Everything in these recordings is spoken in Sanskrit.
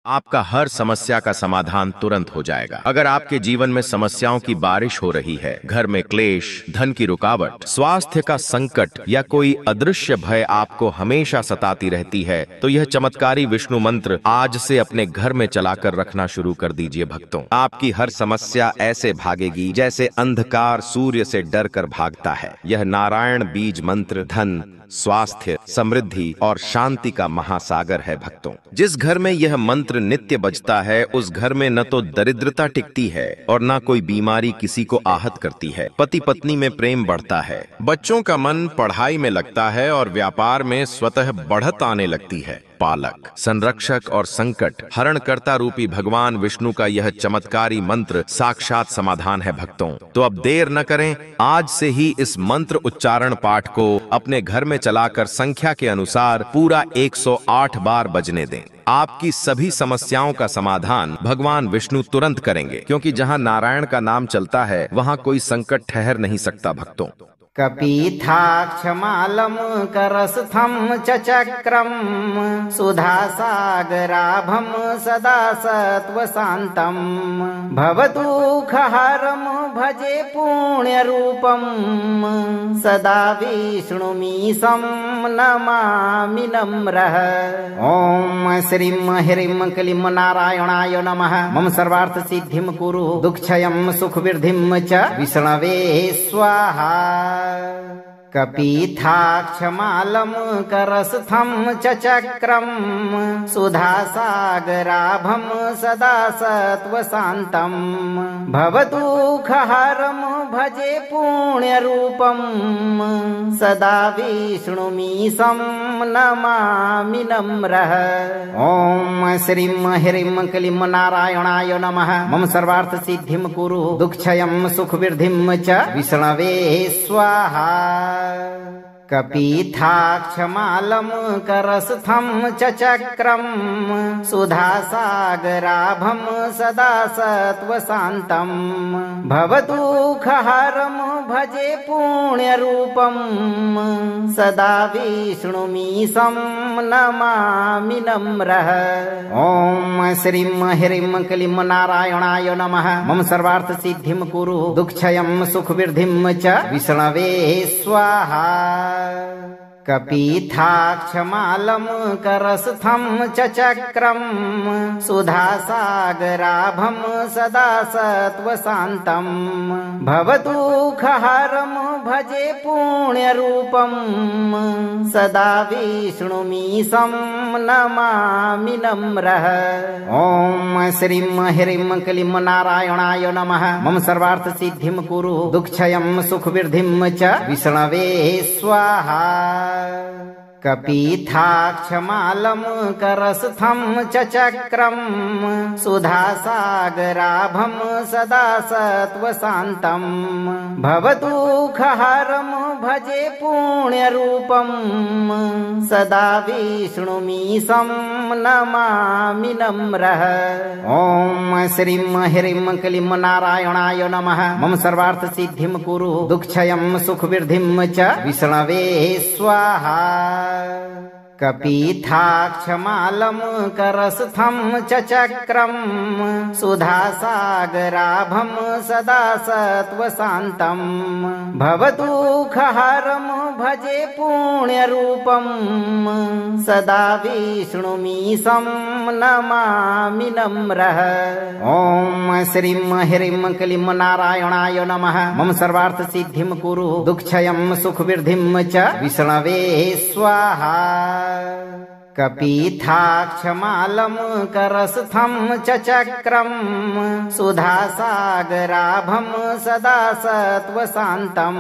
आपका हर समस्या का समाधान तुरंत हो जाएगा। अगर आपके जीवन में समस्याओं की बारिश हो रही है, घर में क्लेश, धन की रुकावट, स्वास्थ्य का संकट या कोई अदृश्य भय आपको हमेशा सताती रहती है, तो यह चमत्कारी विष्णु मंत्र आज से अपने घर में चलाकर रखना शुरू कर दीजिए भक्तों। आपकी हर समस्या ऐसे भागेगी जैसे अंधकार सूर्य से डर कर भागता है। यह नारायण बीज मंत्र धन, स्वास्थ्य, समृद्धि और शांति का महासागर है भक्तों। जिस घर में यह मंत्र नित्य बजता है, उस घर में न तो दरिद्रता टिकती है और न कोई बीमारी किसी को आहत करती है। पति पत्नी में प्रेम बढ़ता है, बच्चों का मन पढ़ाई में लगता है और व्यापार में स्वतः बढ़त आने लगती है। पालक, संरक्षक और संकट हरणकर्ता रूपी भगवान विष्णु का यह चमत्कारी मंत्र साक्षात समाधान है भक्तों। तो अब देर न करें, आज से ही इस मंत्र उच्चारण पाठ को अपने घर में चलाकर संख्या के अनुसार पूरा 108 बार बजने दें। आपकी सभी समस्याओं का समाधान भगवान विष्णु तुरंत करेंगे, क्योंकि जहां नारायण का नाम चलता है वहां कोई संकट ठहर नहीं सकता भक्तों। कपीथाक्षमालम करस्थम चक्रम सुधासागराभम सदा सत्वशांतम भवदुःखहरम भजे पुण्यरूपम सदा विष्णुमीशं नमामि नम्रः। ओम श्रीं ह्रीं क्लीं नारायणाय नमः। मम सर्वार्थ सिद्धिं कुरु दुःखक्षयं सुखवृद्धिं च विष्णवे स्वाहा। कपीथाक्षमालम करस्थम चक्रम सुधासागराभम सदा सत्वशांतम भवदुःखहरम भजे पुण्यरूपम सदा विष्णुमीशं नमामि नम्रः। ओम श्रीं ह्रीं क्लीं नारायणाय नमः। मम सर्वार्थ सिद्धिं कुरु दुःखक्षयं सुखवृद्धिं च विष्णवे स्वाहा। कपीथाक्षमालम करस्थम चक्रम सुधासागराभम सदा सत्वशांतम भवदुःखहरम भजे पुण्यरूपम सदा विष्णुमीशं नमामि नम्रः। ओम श्रीं ह्रीं क्लीं नारायणाय नमः। मम सर्वार्थ सिद्धिं कुरु दुःखक्षयं सुखवृद्धिं च विष्णवे स्वाहा। कपीथाक्षमालम करस्थम चक्रम सुधासागराभम सदा सत्वशांतम भवदुःखहरम भजे पुण्यरूपम सदा विष्णुमीशं नमामि नम्रः। ओम श्रीं ह्रीं क्लीं नारायणाय नमः। मम सर्वार्थ सिद्धिं कुरु दुःखक्षयं सुखवृद्धिं च विष्णवे स्वाहा। कपीथाक्षमालम करस्थम चक्रम सुधासागराभम सदा सत्वशांतम भवदुःखहरम भजे पुण्यरूपम सदा विष्णुमीशं नमामि नम्रः। ओम श्रीं ह्रीं क्लीं नारायणाय नमः। मम सर्वार्थ सिद्धिं कुरु दुःखक्षयं सुखवृद्धिं च विष्णवे स्वाहा। कपीथाक्षमालम करस्थम चक्रम सुधासागराभम सदा सत्वशांतम भवदुःखहरम भजे पुण्यरूपम सदा विष्णुमीशं नमामि नम्रः। ओम श्रीं ह्रीं क्लीं नारायणाय नमः। मम सर्वार्थ सिद्धिं कुरु दुःखक्षयं सुखवृद्धिं च विष्णवे स्वाहा। कपीथाक्षमालम करस्थम चक्रम सुधासागराभम सदा सत्वशांतम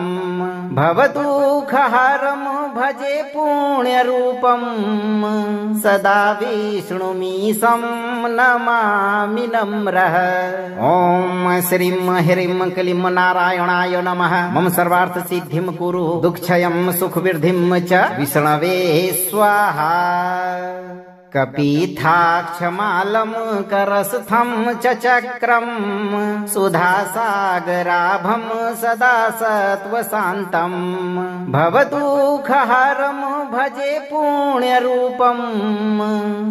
भवदुःखहरम भजे पुण्यरूपम सदा विष्णुमीशं नमामि नम्रः। ओम श्रीं ह्रीं क्लीं नारायणाय नमः। मम सर्वार्थ सिद्धिं कुरु दुःखक्षयं सुखवृद्धिं च विष्णवे स्वाहा। कपीथाक्षमालं करस्थं च चक्रं सुधासागराभं सदा सत्त्वशान्तं भवदुःखहरं भजे पुण्यरूपं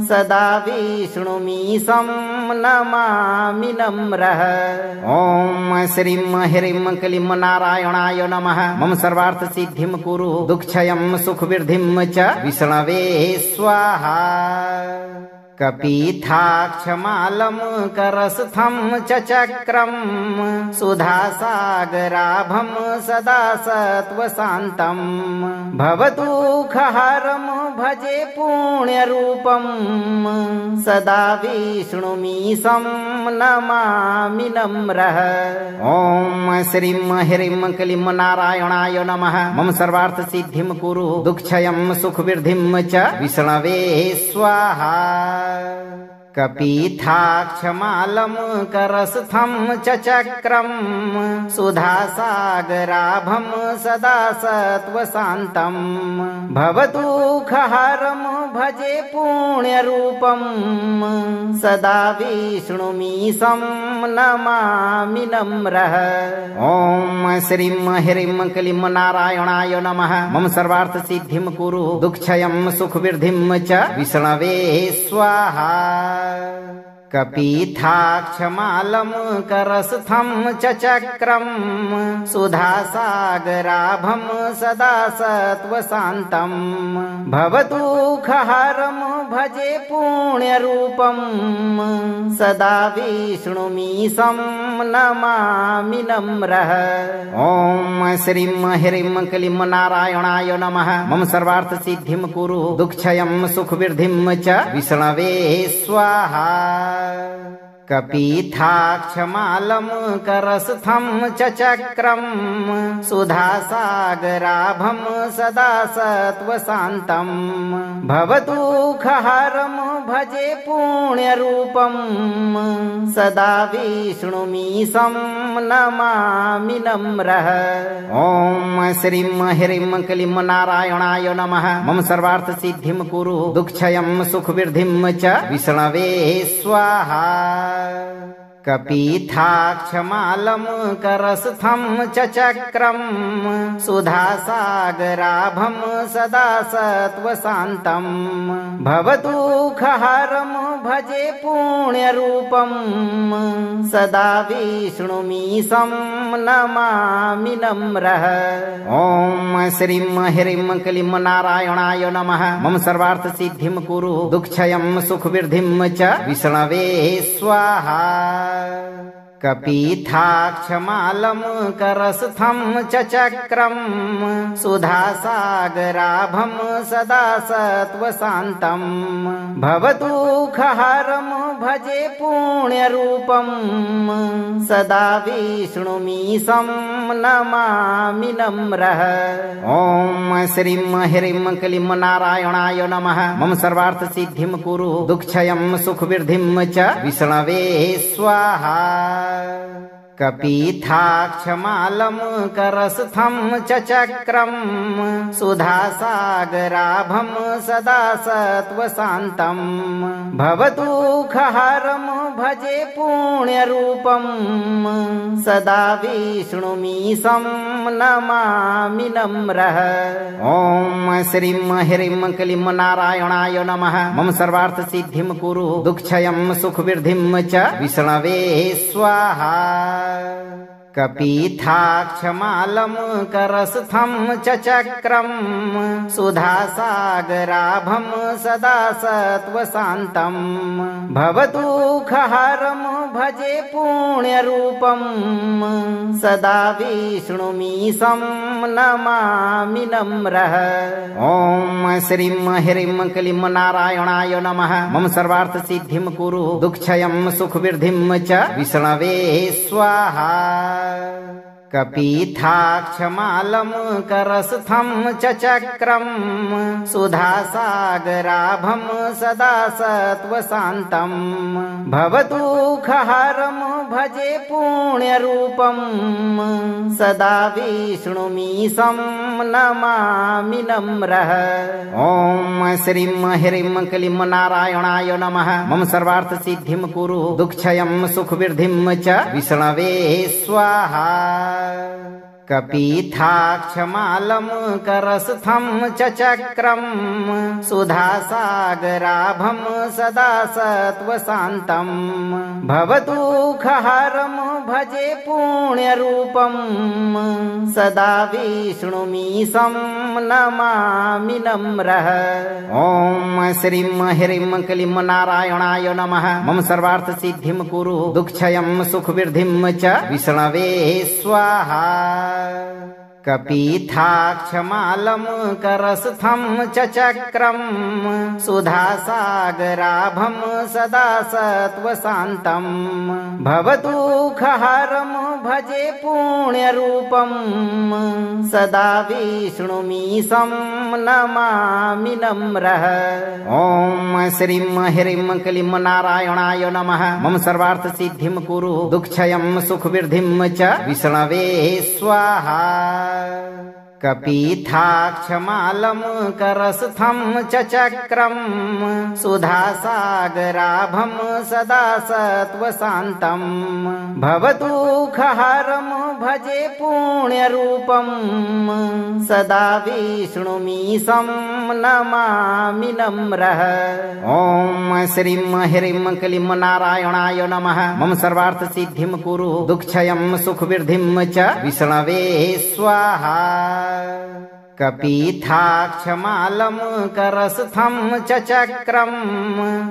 सदा विष्णुमीशं नमामि नम्रः। ॐ श्रीं ह्रीं क्लीं नारायणाय नमः। मम सर्वार्थ सिद्धिं कुरु दुःखक्षयं सुखवृद्धिं च विष्णवे स्वाहा। कपीथाक्षमालं करस्थं च चक्रं सुधासागराभं सदा सत्त्वशान्तं भवदुःखहरं भजे पुण्यरूपं सदा विष्णुमीशं नमामि नम्रः। ॐ श्रीं ह्रीं क्लीं नारायणाय नमः। मम सर्वार्थ सिद्धिं कुरु दुःखक्षयं सुखवृद्धिं च विष्णवे स्वाहा। कपीथाक्षमालं करस्थं च चक्रं सुधासागराभं सदा सत्त्वशान्तं भवदुःखहरं भजे पुण्यरूपं सदा विष्णुमीशं नमामि नम्रः। ॐ श्रीं ह्रीं क्लीं नारायणाय नमः। मम सर्वार्थ सिद्धिं कुरु दुःखक्षयं सुखवृद्धिं च विष्णवे स्वाहा। कपीथाक्षमालं करस्थं च चक्रं सुधासागराभं सदा सत्त्वशान्तं भवदुःखहरं भजे पुण्यरूपं सदा विष्णुमीशं नमामि नम्रः। ॐ श्रीं ह्रीं क्लीं नारायणाय नमः। मम सर्वार्थ सिद्धिं कुरु दुःखक्षयं सुखवृद्धिं च विष्णवे स्वाहा। कपीथाक्षमालं करस्थं च चक्रं सुधासागराभं सदा सत्त्वशान्तं भवदुःखहरं भजे पुण्यरूपं सदा विष्णुमीशं नमामि नम्रः। ॐ श्रीं ह्रीं क्लीं नारायणाय नमः। मम सर्वार्थ सिद्धिं कुरु दुःखक्षयं सुखवृद्धिं च विष्णवे स्वाहा। कपीथाक्षमालं करस्थं च चक्रं सुधासागराभं सदा सत्त्वशान्तं भवदुःखहरं भजे पुण्यरूपं सदा विष्णुमीशं नमामि नम्रः। ॐ श्रीं ह्रीं क्लीं नारायणाय नमः। मम सर्वार्थ सिद्धिं कुरु दुःखक्षयं सुखवृद्धिं च विष्णवे स्वाहा। कपीथाक्षमालं करस्थं च चक्रं सुधासागराभं सदा सत्त्वशान्तं भवदुःखहरं भजे पुण्यरूपं सदा विष्णुमीशं नमामि नम्रः। ॐ श्रीं ह्रीं क्लीं नारायणाय नमः। मम सर्वार्थ सिद्धिं कुरु दुःखक्षयं सुखवृद्धिं च विष्णवे स्वाहा। कपीथाक्षमालं करस्थं च चक्रं सुधासागराभं सदा सत्त्वशान्तं भवदुःखहरं भजे पुण्यरूपं सदा विष्णुमीशं नमामि नम्रः। ॐ श्रीं ह्रीं क्लीं नारायणाय नमः। मम सर्वार्थ सिद्धिं कुरु दुःखक्षयं सुखवृद्धिं च विष्णवे स्वाहा। कपीथाक्षमालं करस्थं च चक्रं सुधासागराभं सदा सत्त्वशान्तं भवदुःखहरं भजे पुण्यरूपं सदा विष्णुमीशं नमामि नम्रः। ॐ श्रीं ह्रीं क्लीं नारायणाय नमः। मम सर्वार्थ सिद्धिं कुरु दुःखक्षयं सुखवृद्धिं च विष्णवे स्वाहा। कपीथाक्षमालं करस्थं च चक्रं सुधासागराभं सदा सत्त्वशान्तं भवदुःखहरं भजे पुण्यरूपं सदा विष्णुमीशं नमामि नम्रः। ॐ श्रीं ह्रीं क्लीं नारायणाय नमः। मम सर्वार्थ सिद्धिं कुरु दुःखक्षयं सुखवृद्धिं च विष्णवे स्वाहा। कपीथाक्षमालं करस्थं च चक्रं सुधासागराभं सदा सत्त्वशान्तं भवदुःखहरं भजे पुण्यरूपं सदा विष्णुमीशं नमामि नम्रः। ॐ श्रीं ह्रीं क्लीं नारायणाय नमः। मम सर्वार्थ सिद्धिं कुरु दुःखक्षयं सुखवृद्धिं च विष्णवे स्वाहा। कपीथाक्षमालं करस्थं च चक्रं सुधासागराभं सदा सत्त्वशान्तं भवदुःखहरं भजे पुण्यरूपं सदा विष्णुमीशं नमामि नम्रः। ॐ श्रीं ह्रीं क्लीं नारायणाय नमः। मम सर्वार्थ सिद्धिं कुरु दुःखक्षयं सुखवृद्धिं च विष्णवे स्वाहा। कपीथाक्षमालं करस्थं च चक्रं सुधासागराभं सदा सत्त्वशान्तं भवदुःखहरं भजे पुण्यरूपं सदा विष्णुमीशं नमामि नम्रः। ॐ श्रीं ह्रीं क्लीं नारायणाय नमः। मम सर्वार्थ सिद्धिं कुरु दुःखक्षयं सुखवृद्धिं च विष्णवे स्वाहा। कपीथाक्षमालं करस्थं च चक्रं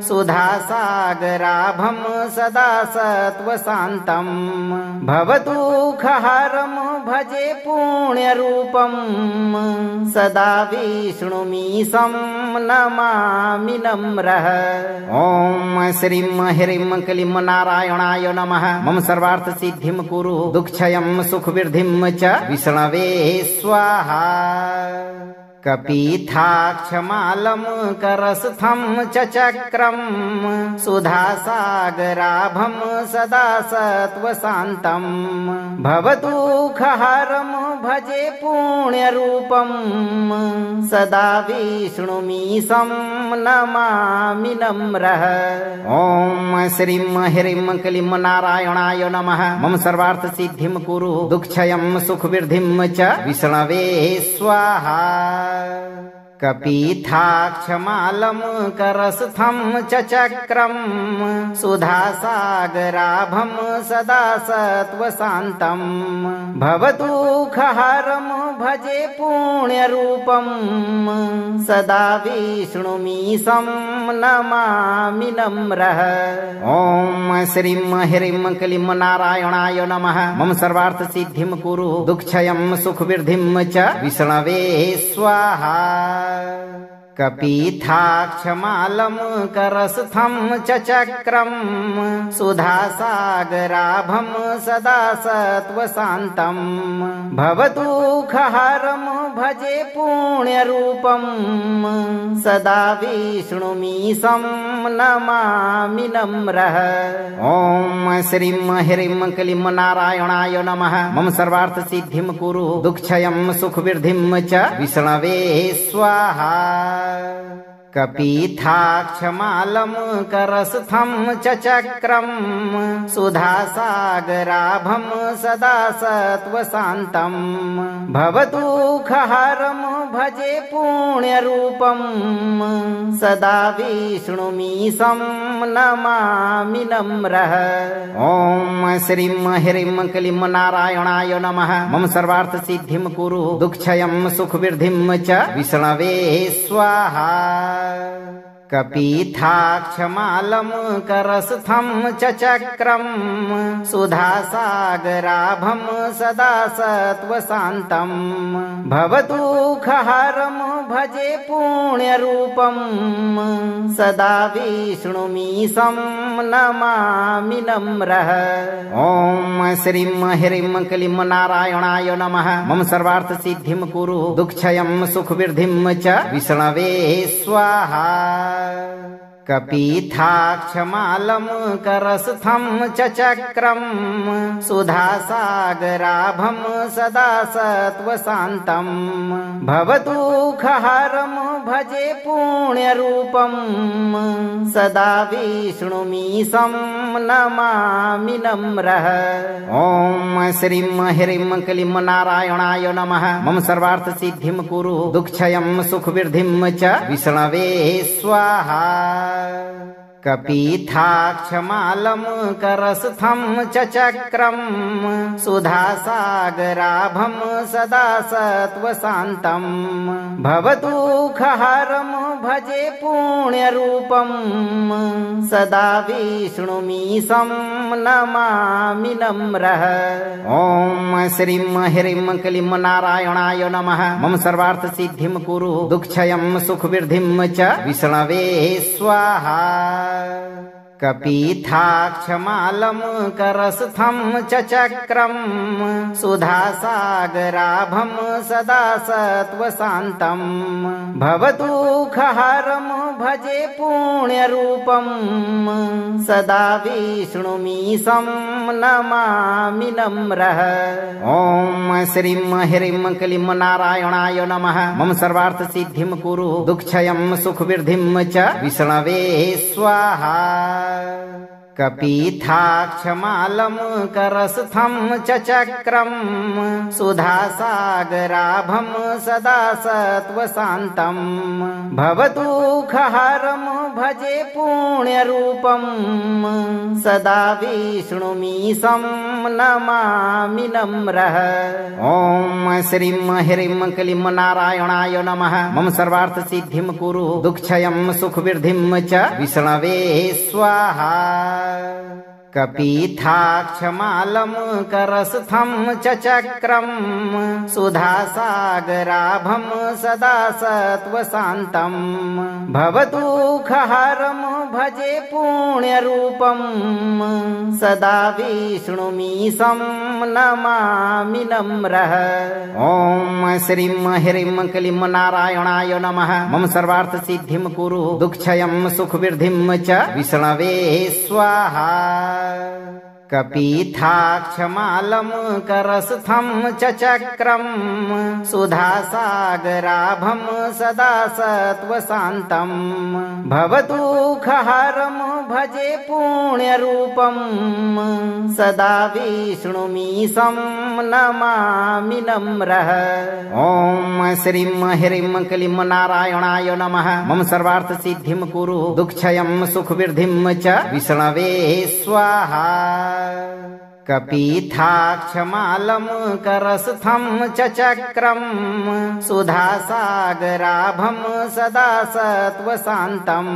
सुधासागराभं सदा सत्त्वशान्तं भवदुःखहरं भजे पुण्यरूपं सदा विष्णुमीशं नमामि नम्रः। ॐ श्रीं ह्रीं क्लीं नारायणाय नमः। मम सर्वार्थ सिद्धिं कुरु दुःखक्षयं सुखवृद्धिं च विष्णवे स्वाहा। कपीथाक्षमालं करस्थं च चक्रं सुधासागराभं सदा सत्त्वशान्तं भवदुःखहरं भजे पुण्यरूपं सदा विष्णुमीशं नमामि नम्रः। ॐ श्रीं ह्रीं क्लीं नारायणाय नमः। मम सर्वार्थ सिद्धिं कुरु दुःखक्षयं सुखवृद्धिं च विष्णवे स्वाहा। कपीथाक्षमालं करस्थं च चक्रं सुधासागराभं सदा सत्त्वशान्तं भवदुःखहरं भजे पुण्यरूपं सदा विष्णुमीशं नमामि नम्रः। ॐ श्रीं ह्रीं क्लीं नारायणाय नमः। मम सर्वार्थ सिद्धिं कुरु दुःखक्षयं सुखवृद्धिं च विष्णवे स्वाहा। कपीथाक्षमालं करस्थं च चक्रं सुधासागराभं सदा सत्त्वशान्तं भवदुःखहरं भजे पुण्यरूपं सदा विष्णुमीशं नमामि नम्रः। ॐ श्रीं ह्रीं क्लीं नारायणाय नमः। मम सर्वार्थ सिद्धिं कुरु दुःखक्षयं सुखवृद्धिं च विष्णवे स्वाहा। कपीथाक्षमालं करस्थं च चक्रं सुधासागराभं सदा सत्त्वशान्तं भवदुःखहरं भजे पुण्यरूपं सदा विष्णुमीशं नमामि नम्रः। ॐ श्रीं ह्रीं क्लीं नारायणाय नमः। मम सर्वार्थ सिद्धिं कुरु दुःखक्षयं सुखवृद्धिं च विष्णवे स्वाहा। कपीथाक्षमालं करस्थं च चक्रं सुधासागराभं सदा सत्त्वशान्तं भवदुःखहरं भजे पुण्यरूपं सदा विष्णुमीशं नमामि नम्रः। ॐ श्रीं ह्रीं क्लीं नारायणाय नमः। मम सर्वार्थ सिद्धिं कुरु दुःखक्षयं सुखवृद्धिं च विष्णवे स्वाहा। कपीथाक्षमालं करस्थं च चक्रं सुधासागराभं सदा सत्त्वशान्तं भवदुःखहरं भजे पुण्यरूपं सदा विष्णुमीशं नमामि नम्रः। ॐ श्रीं ह्रीं क्लीं नारायणाय नमः। मम सर्वार्थ सिद्धिं कुरु दुःखक्षयं सुखवृद्धिं च विष्णवे स्वाहा। कपीथाक्षमालं करस्थं च चक्रं सुधासागराभं सदा सत्त्वशान्तं भवदुःखहरं भजे पुण्यरूपं सदा विष्णुमीशं नमामि नम्रः। ॐ श्रीं ह्रीं क्लीं नारायणाय नमः। मम सर्वार्थ सिद्धिं कुरु दुःखक्षयं सुखवृद्धिं च विष्णवे स्वाहा। कपीथाक्षमालं करस्थं च चक्रं सुधासागराभं सदा सत्त्वशान्तं भवदुःखहरं भजे पुण्यरूपं सदा विष्णुमीशं नमामि नम्रः। ॐ श्रीं ह्रीं क्लीं नारायणाय नमः। मम सर्वार्थ सिद्धिं कुरु दुःखक्षयं सुखवृद्धिं च विष्णवे स्वाहा। कपीथाक्षमालं करस्थं च चक्रं सुधासागराभं सदा सत्त्वशान्तं भवदुःखहरं भजे पुण्यरूपं सदा विष्णुमीशं नमामि नम्रः। ॐ श्रीं ह्रीं क्लीं नारायणाय नमः। मम सर्वार्थ सिद्धिं कुरु दुःखक्षयं सुखवृद्धिं च विष्णवे स्वाहा। कपीथाक्षमालं करस्थं च चक्रं सुधासागराभं सदा सत्त्वशान्तं भवदुःखहरं भजे पुण्यरूपं सदा विष्णुमीशं नमामि नम्रः। ॐ श्रीं ह्रीं क्लीं नारायणाय नमः। मम सर्वार्थ सिद्धिं कुरु दुःखक्षयं सुखवृद्धिं च विष्णवे स्वाहा। कपीथाक्षमालं करस्थं च चक्रं सुधासागराभं सदा सत्त्वशान्तं भवदुःखहरं भजे पुण्यरूपं सदा विष्णुमीशं नमामि नम्रः। ॐ श्रीं ह्रीं क्लीं नारायणाय नमः। मम सर्वार्थ सिद्धिं कुरु दुःखक्षयं सुखवृद्धिं च विष्णवे स्वाहा। कपीथाक्षमालं करस्थं च चक्रं सुधासागराभं सदा सत्त्वशान्तं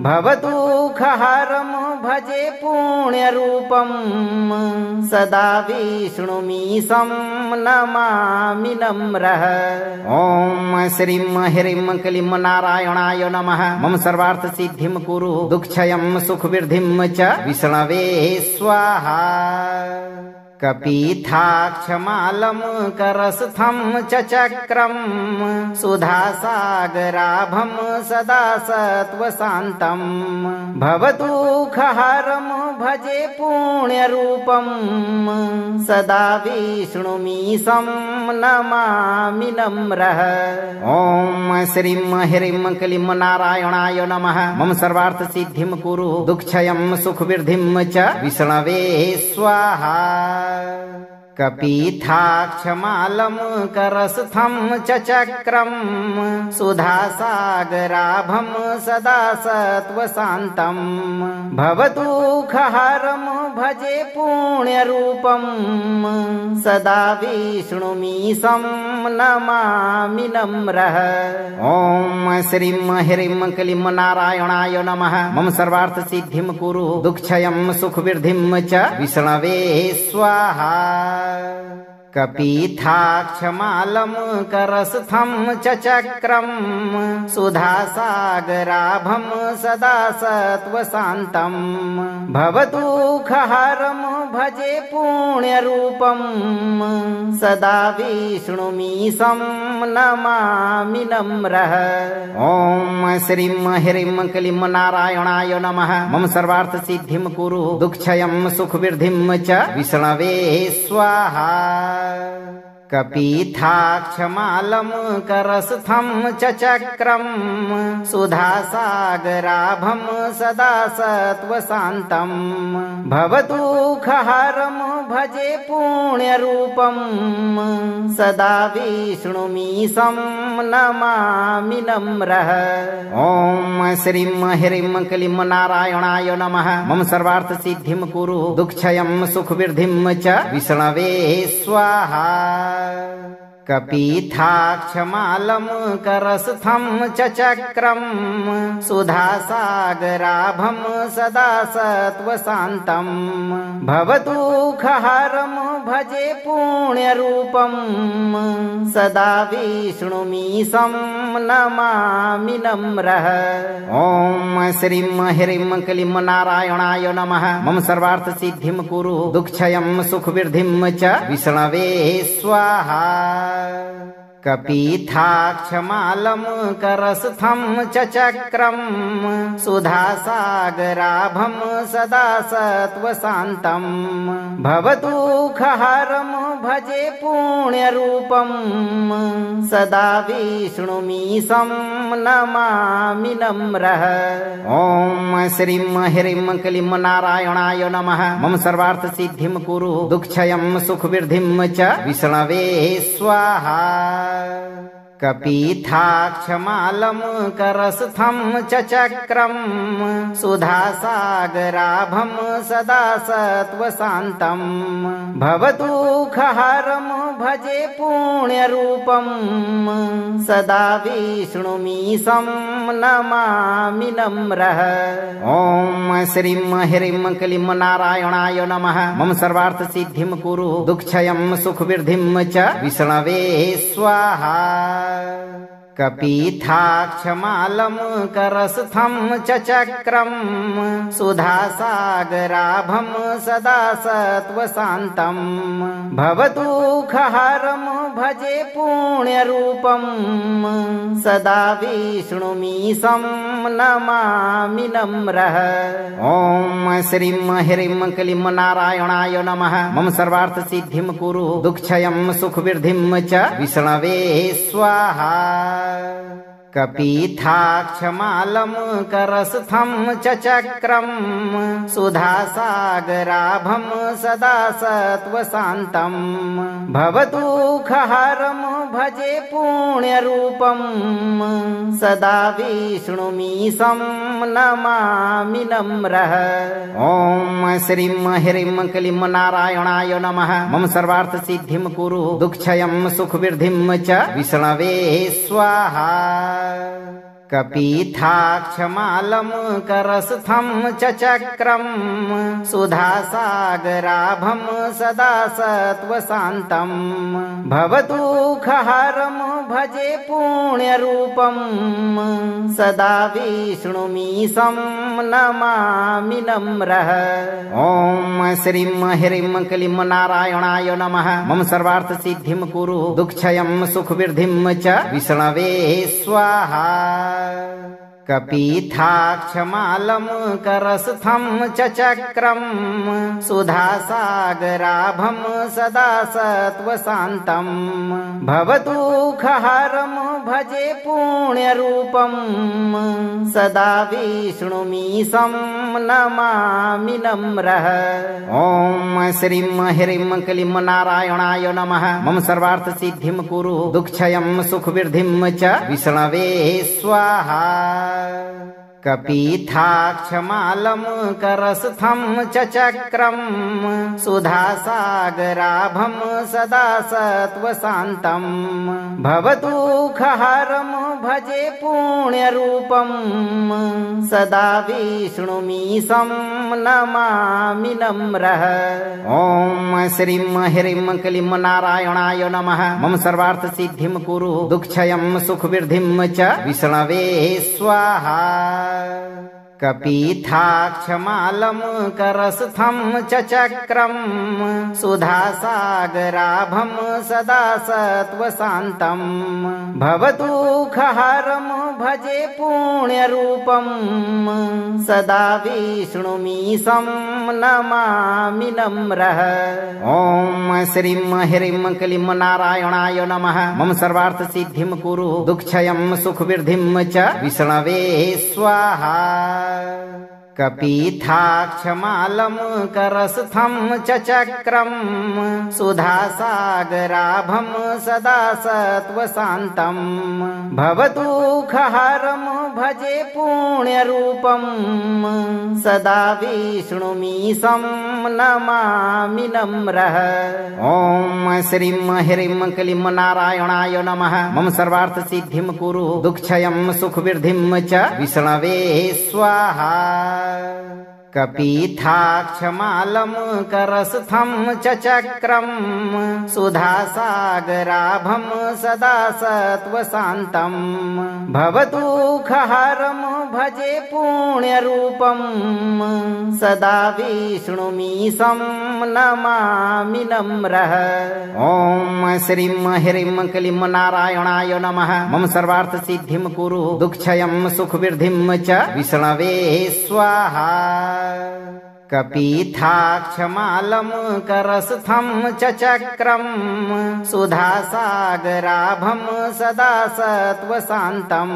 भवदुःखहरं भजे पुण्यरूपं सदा विष्णुमीशं नमामि नम्रः। ॐ श्रीं ह्रीं क्लीं नारायणाय नमः। मम सर्वार्थ सिद्धिं कुरु दुःखक्षयं सुखवृद्धिं च विष्णवे स्वाहा। कपीथाक्षमालं करस्थं च चक्रं सुधासागराभं सदा सत्त्वशान्तं भवदुःखहरं भजे पुण्यरूपं सदा विष्णुमीशं नमामि नम्रः। ॐ श्रीं ह्रीं क्लीं नारायणाय नमः। मम सर्वार्थ सिद्धिं कुरु दुःखक्षयं सुखवृद्धिं च विष्णवे स्वाहा। कपीथाक्षमालं करस्थं च चक्रं सुधासागराभं सदा सत्त्वशान्तं भवदुःखहरं भजे पुण्यरूपं सदा विष्णुमीशं नमामि नम्रः। ॐ श्रीं ह्रीं क्लीं नारायणाय नमः। मम सर्वार्थ सिद्धिं कुरु दुःखक्षयं सुखवृद्धिं च विष्णवे स्वाहा। कपीथाक्षमालं करस्थं च चक्रं सुधासागराभं सदा सत्त्वशान्तं भवदुःखहरं भजे पुण्यरूपं सदा विष्णुमीशं नमामि नम्रः। ॐ श्रीं ह्रीं क्लीं नारायणाय नमः। मम सर्वार्थ सिद्धिं कुरु दुःखक्षयं सुखवृद्धिं च विष्णवे स्वाहा। कपीथाक्षमालं करस्थं च चक्रं सुधासागराभं सदा सत्त्वशान्तं भवदुःखहरं भजे पुण्यरूपं सदा विष्णुमीशं नमामि नम्रः। ॐ श्रीं ह्रीं क्लीं नारायणाय नमः। मम सर्वार्थ सिद्धिं कुरु दुःखक्षयं सुखवृद्धिं च विष्णवे स्वाहा। कपीथाक्षमालं करस्थं च चक्रं सुधासागराभं सदा सत्त्वशान्तं भवदुःखहरं भजे पुण्यरूपं सदा विष्णुमीशं नमामि नम्रः। ॐ श्रीं ह्रीं क्लीं नारायणाय नमः। मम सर्वार्थ सिद्धिं कुरु दुःखक्षयं सुखवृद्धिं च विष्णवे स्वाहा। कपीथाक्षमालं करस्थं च चक्रं सुधासागराभं सदा सत्त्वशान्तं भवदुःखहरं भजे पुण्यरूपं सदा विष्णुमीशं नमामि नम्रः। ॐ श्रीं ह्रीं क्लीं नारायणाय नमः। मम सर्वार्थ सिद्धिं कुरु दुःखक्षयं सुखवृद्धिं च विष्णवे स्वाहा। कपीथाक्षमालं करस्थं च चक्रं सुधासागराभं सदा सत्त्वशान्तं भवदुःखहरं भजे पुण्यरूपं सदा विष्णुमीशं नमामि नम्रः। ॐ श्रीं ह्रीं क्लीं नारायणाय नमः। मम सर्वार्थ सिद्धिं कुरु दुःखक्षयं सुखवृद्धिं च विष्णवे स्वाहा। कपीथाक्षमालं करस्थं च चक्रं सुधासागराभं सदा सत्त्वशान्तं भवदुःखहरं भजे पुण्यरूपं सदा विष्णुमीशं नमामि नम्रः। ॐ श्रीं ह्रीं क्लीं नारायणाय नमः। मम सर्वार्थ सिद्धिं कुरु दुःखक्षयं सुखवृद्धिं च विष्णवे स्वाहा। कपीथाक्षमालं करस्थं च चक्रं सुधासागराभं सदा सत्त्वशान्तं भवदुःखहरं भजे पुण्यरूपं सदा विष्णुमीशं नमामि नम्रः। ॐ श्रीं ह्रीं क्लीं नारायणाय नमः। मम सर्वार्थ सिद्धिं कुरु दुःखक्षयं सुखवृद्धिं च विष्णवे स्वाहा। कपीथाक्षमालं करस्थं च चक्रं सुधासागराभं सदा सत्त्वशान्तं भवदुःखहरं भजे पुण्यरूपं सदा विष्णुमीशं नमामि नम्रः। ॐ श्रीं ह्रीं क्लीं नारायणाय नमः। मम सर्वार्थ सिद्धिं कुरु दुःखक्षयं सुखवृद्धिं च विष्णवे स्वाहा। कपीथाक्षमालं करस्थं च चक्रं सुधासागराभं सदा सत्त्वशान्तं भवदुःखहरं भजे पुण्यरूपं सदा विष्णुमीशं नमामि नम्रः। ॐ श्रीं ह्रीं क्लीं नारायणाय नमः। मम सर्वार्थ सिद्धिं कुरु दुःखक्षयं सुखवृद्धिं च विष्णवे स्वाहा। कपीथाक्षमालं करस्थं च चक्रं सुधासागराभं सदा सत्त्वशान्तं भवदुःखहरं भजे पुण्यरूपं सदा विष्णुमीशं नमामि नम्रः। ॐ श्रीं ह्रीं क्लीं नारायणाय नमः। मम सर्वार्थ सिद्धिं कुरु दुःखक्षयं सुखवृद्धिं च विष्णवे स्वाहा। कपीथाक्षमालं करस्थं च चक्रं सुधासागराभं सदा सत्त्वशान्तं भवदुःखहरं भजे पुण्यरूपं सदा विष्णुमीशं नमामि नम्रः। ॐ श्रीं ह्रीं क्लीं नारायणाय नमः। मम सर्वार्थ सिद्धिं कुरु दुःखक्षयं सुखवृद्धिं च विष्णवे स्वाहा। कपीथाक्षमालं करस्थं च चक्रं सुधासागराभं सदा सत्त्वशान्तं भवदुःखहरं भजे पुण्यरूपं सदा विष्णुमीशं नमामि नम्रः। ॐ श्रीं ह्रीं क्लीं नारायणाय नमः। मम सर्वार्थ सिद्धिं कुरु दुःखक्षयं सुखवृद्धिं च विष्णवे स्वाहा। कपीथाक्षमालं करस्थं च चक्रं सुधासागराभं सदा सत्त्वशान्तं भवदुःखहरं भजे पुण्यरूपं सदा विष्णुमीशं नमामि नम्रः। ॐ श्रीं ह्रीं क्लीं नारायणाय नमः। मम सर्वार्थ सिद्धिं कुरु दुःखक्षयं सुखवृद्धिं च विष्णवे स्वाहा। कपीथाक्षमालं करस्थं च चक्रं सुधासागराभं सदा सत्त्वशान्तं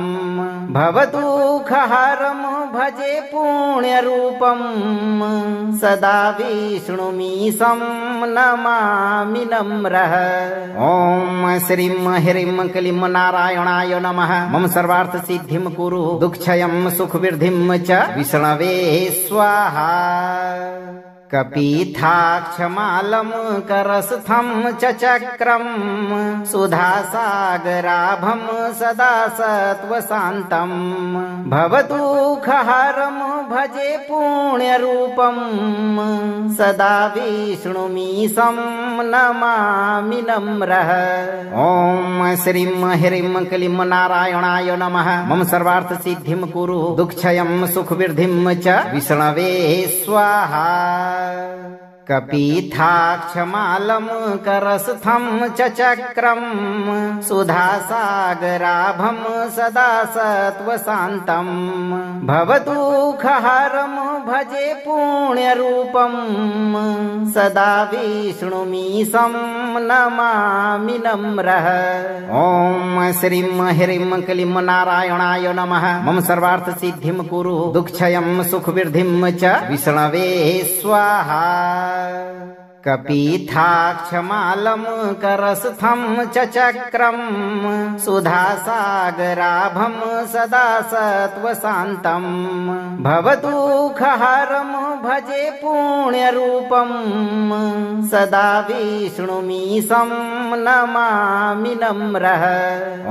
भवदुःखहरं भजे पुण्यरूपं सदा विष्णुमीशं नमामि नम्रः। ॐ श्रीं ह्रीं क्लीं नारायणाय नमः। मम सर्वार्थ सिद्धिं कुरु दुःखक्षयं सुखवृद्धिं च विष्णवे स्वाहा। कपीथाक्षमालं करस्थं च चक्रं सुधासागराभं सदा सत्त्वशान्तं भवदुःखहरं भजे पुण्यरूपं सदा विष्णुमीशं नमामि नम्रः। ॐ श्रीं ह्रीं क्लीं नारायणाय नमः। मम सर्वार्थ सिद्धिं कुरु दुःखक्षयं सुखवृद्धिं च विष्णवे स्वाहा। कपीथाक्षमालं करस्थं च चक्रं सुधासागराभं सदा सत्त्वशान्तं भवदुःखहरं भजे पुण्यरूपं सदा विष्णुमीशं नमामि नम्रः। ॐ श्रीं ह्रीं क्लीं नारायणाय नमः। मम सर्वार्थ सिद्धिं कुरु दुःखक्षयं सुखवृद्धिं च विष्णवे स्वाहा। कपीथाक्षमालं करस्थं च चक्रं सुधासागराभं सदा सत्त्वशान्तं भवदुःखहरं भजे पुण्यरूपं सदा विष्णुमीशं नमामि नम्रः।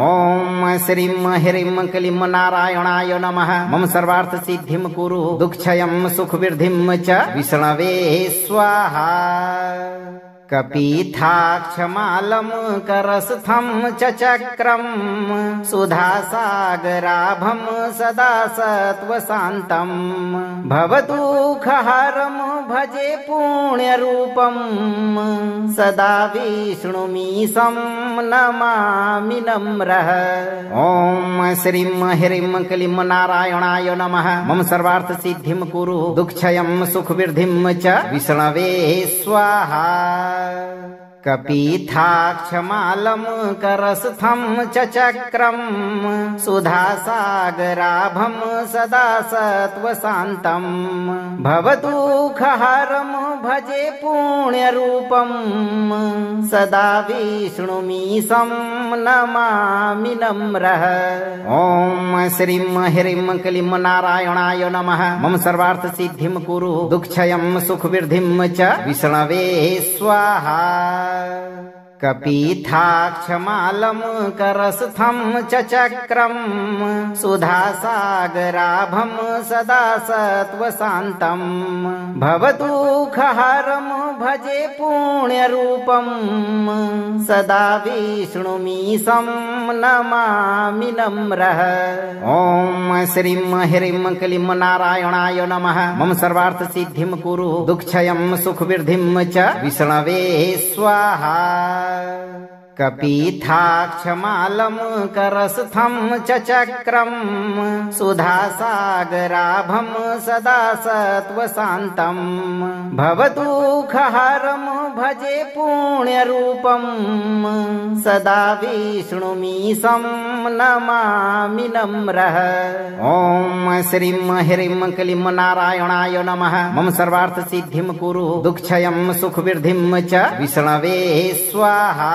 ॐ श्रीं ह्रीं क्लीं नारायणाय नमः। मम सर्वार्थ सिद्धिं कुरु दुःखक्षयं सुखवृद्धिं च विष्णवे स्वाहा। कपीथाक्षमालं करस्थं च चक्रं सुधासागराभं सदा सत्त्वशान्तं भवदुःखहरं भजे पुण्यरूपं सदा विष्णुमीशं नमामि नम्रः। ॐ श्रीं ह्रीं क्लीं नारायणाय नमः। मम सर्वार्थ सिद्धिं कुरु दुःखक्षयं सुखवृद्धिं च विष्णवे स्वाहा। कपीथाक्षमालं करस्थं च चक्रं सुधासागराभं सदा सत्त्वशान्तं भवदुःखहरं भजे पुण्यरूपं सदा विष्णुमीशं नमामि नम्रः। ॐ श्रीं ह्रीं क्लीं नारायणाय नमः। मम सर्वार्थ सिद्धिं कुरु दुःखक्षयं सुखवृद्धिं च विष्णवे स्वाहा। कपीथाक्षमालं करस्थं च चक्रं सुधासागराभं सदा सत्त्वशान्तं भवदुःखहरं भजे पुण्यरूपं सदा विष्णुमीशं नमामि नम्रः। ॐ श्रीं ह्रीं क्लीं नारायणाय नमः। मम सर्वार्थ सिद्धिं कुरु दुःखक्षयं सुखवृद्धिं च विष्णवे स्वाहा। कपीथाक्षमालं करस्थं च चक्रं सुधासागराभं सदा सत्त्वशान्तं भवदुःखहरं भजे पुण्यरूपं सदा विष्णुमीशं नमामि नम्रः। ॐ श्रीं ह्रीं क्लीं नारायणाय नमः। मम सर्वार्थ सिद्धिं कुरु दुःखक्षयं सुखवृद्धिं च विष्णवे स्वाहा।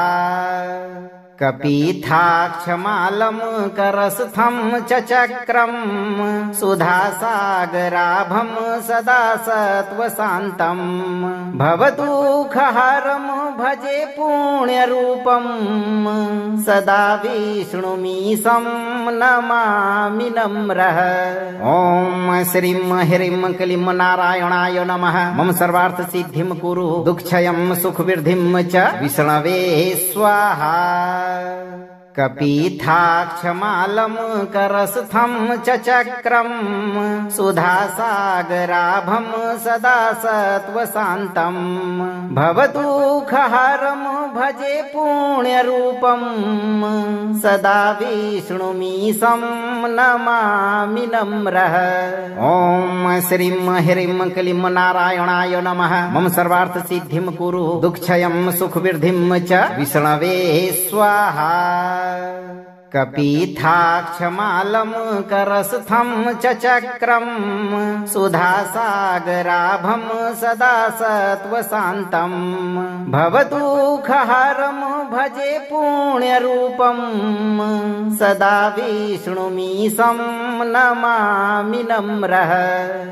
कपीथाक्षमालं करस्थं च चक्रं सुधासागराभं सदा सत्त्वशान्तं भवदुःखहरं भजे पुण्यरूपं सदा विष्णुमीशं नमामि नम्रः। ॐ श्रीं ह्रीं क्लीं नारायणाय नमः। मम सर्वार्थ सिद्धिं कुरु दुःखक्षयं सुखवृद्धिं च विष्णवे स्वाहा। कपीथाक्षमालं करस्थं च चक्रं सुधासागराभं सदा सत्त्वशान्तं भवदुःखहरं भजे पुण्यरूपं सदा विष्णुमीशं नमामि नम्रः। ॐ श्रीं ह्रीं क्लीं नारायणाय नमः। मम सर्वार्थ सिद्धिं कुरु दुःखक्षयं सुखवृद्धिं च विष्णवे स्वाहा। कपीथाक्षमालं करस्थं च चक्रं सुधासागराभं सदा सत्त्वशान्तं भवदुःखहरं भजे पुण्यरूपं सदा विष्णुमीशं नमामि नम्रः।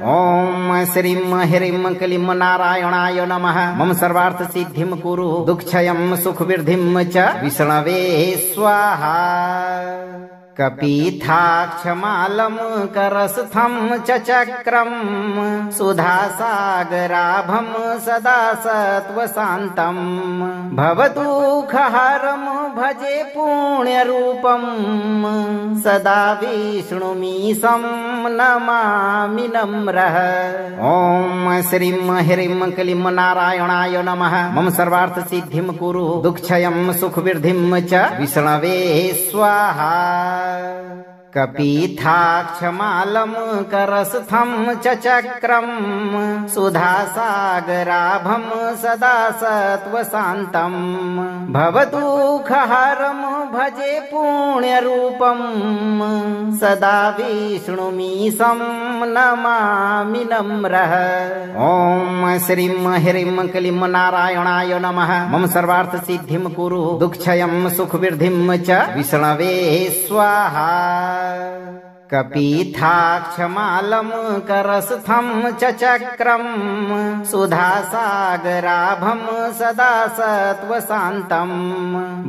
ॐ श्रीं ह्रीं क्लीं नारायणाय नमः। मम सर्वार्थ सिद्धिं कुरु दुःखक्षयं सुखवृद्धिं च विष्णवे स्वाहा। कपीथाक्षमालं करस्थं च चक्रं सुधासागराभं सदा सत्त्वशान्तं भवदुःखहरं भजे पुण्यरूपं सदा विष्णुमीशं नमामि नम्रः। ॐ श्रीं ह्रीं क्लीं नारायणाय नमः। मम सर्वार्थ सिद्धिं कुरु दुःखक्षयं सुखवृद्धिं च विष्णवे स्वाहा। कपीथाक्षमालं करस्थं च चक्रं सुधासागराभं सदा सत्त्वशान्तं भवदुःखहरं भजे पुण्यरूपं सदा विष्णुमीशं नमामि नम्रः। ॐ श्रीं ह्रीं क्लीं नारायणाय नमः। मम सर्वार्थ सिद्धिं कुरु दुःखक्षयं सुखवृद्धिं च विष्णवे स्वाहा। कपीथाक्षमालं करस्थं च चक्रं सुधासागराभं सदा सत्त्वशान्तं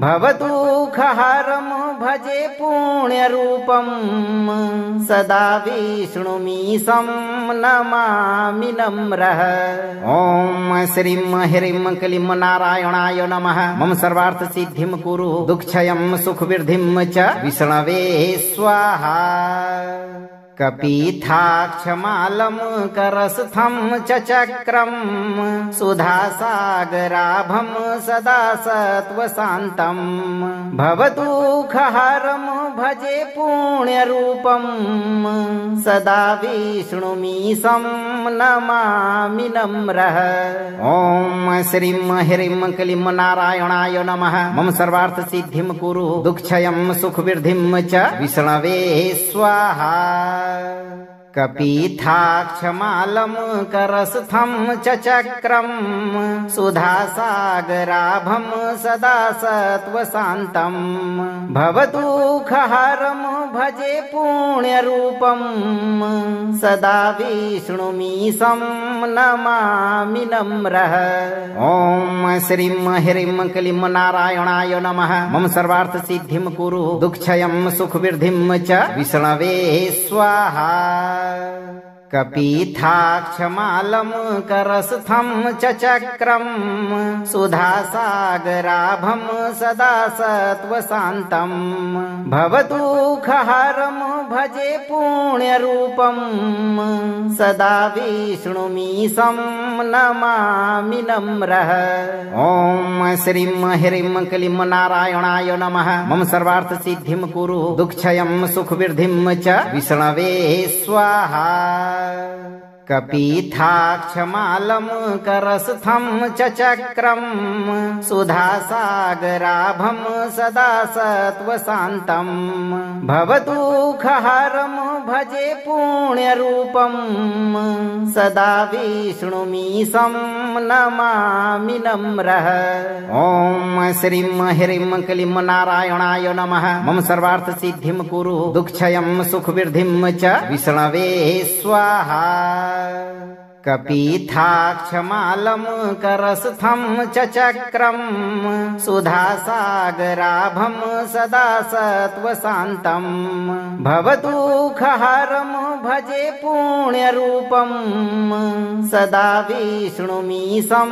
भवदुःखहरं भजे पुण्यरूपं सदा विष्णुमीशं नमामि नम्रः। ॐ श्रीं ह्रीं क्लीं नारायणाय नमः। मम सर्वार्थ सिद्धिं कुरु दुःखक्षयं सुखवृद्धिं च विष्णवे स्वाहा। कपीथाक्षमालं करस्थं च चक्रं सुधासागराभं सदा सत्त्वशान्तं भवदुःखहरं भजे पुण्यरूपं सदा विष्णुमीशं नमामि नम्रः। ॐ श्रीं ह्रीं क्लीं नारायणाय नमः। मम सर्वार्थ सिद्धिं कुरु दुःखक्षयं सुखवृद्धिं च विष्णवे स्वाहा। कपीथाक्षमालं करस्थं च चक्रं सुधासागराभं सदा सत्त्वशान्तं भवदुःखहरं भजे पुण्यरूपं सदा विष्णुमीशं नमामि नम्रः। ॐ श्रीं ह्रीं क्लीं नारायणाय नमः। मम सर्वार्थ सिद्धिं कुरु दुःखक्षयं सुखवृद्धिं च विष्णवे स्वाहा। कपीथाक्षमालं करस्थं च चक्रं सुधासागराभं सदा सत्त्वशान्तं भवदुःखहरं भजे पुण्यरूपं सदा विष्णुमीशं नमामि नम्रः। ॐ श्रीं ह्रीं क्लीं नारायणाय नमः। मम सर्वार्थ सिद्धिं कुरु दुःखक्षयं सुखवृद्धिं च विष्णवे स्वाहा। कपीथाक्षमालं करस्थं च चक्रं सुधासागराभं सदा सत्त्वशान्तं भवदुःखहरं भजे पुण्यरूपं सदा विष्णुमीशं नमामि नम्रः। ॐ श्रीं ह्रीं क्लीं नारायणाय नमः। मम सर्वार्थ सिद्धिं कुरु दुःखक्षयं सुखवृद्धिं च विष्णवे स्वाहा। कपीथाक्षमालं करस्थं च चक्रं सुधासागराभं सदा सत्त्वशान्तं भवदुःखहरं भजे पुण्यरूपं सदा विष्णुमीशं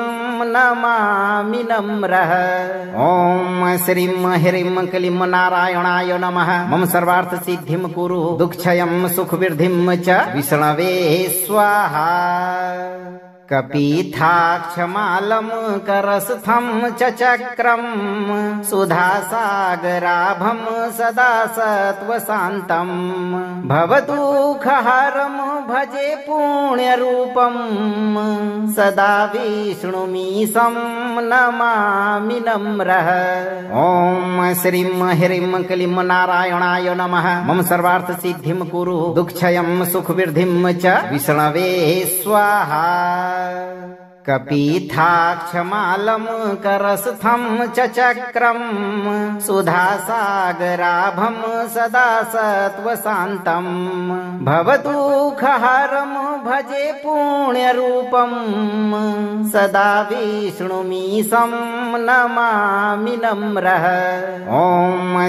नमामि नम्रः। ॐ श्रीं ह्रीं क्लीं नारायणाय नमः। मम सर्वार्थ सिद्धिं कुरु दुःखक्षयं सुखवृद्धिं च विष्णवे स्वाहा। कपीथाक्षमालं करस्थं च चक्रं सुधासागराभं सदा सत्त्वशान्तं भवदुःखहरं भजे पुण्यरूपं सदा विष्णुमीशं नमामि नम्रः। ॐ श्रीं ह्रीं क्लीं नारायणाय नमः। मम सर्वार्थ सिद्धिं कुरु दुःखक्षयं सुखवृद्धिं च विष्णवे स्वाहा। कपीथाक्षमालं करस्थं च चक्रं सुधासागराभं सदा सत्त्वशान्तं भवदुःखहरं भजे पुण्यरूपं सदा विष्णुमीशं नमामि नम्रः। ॐ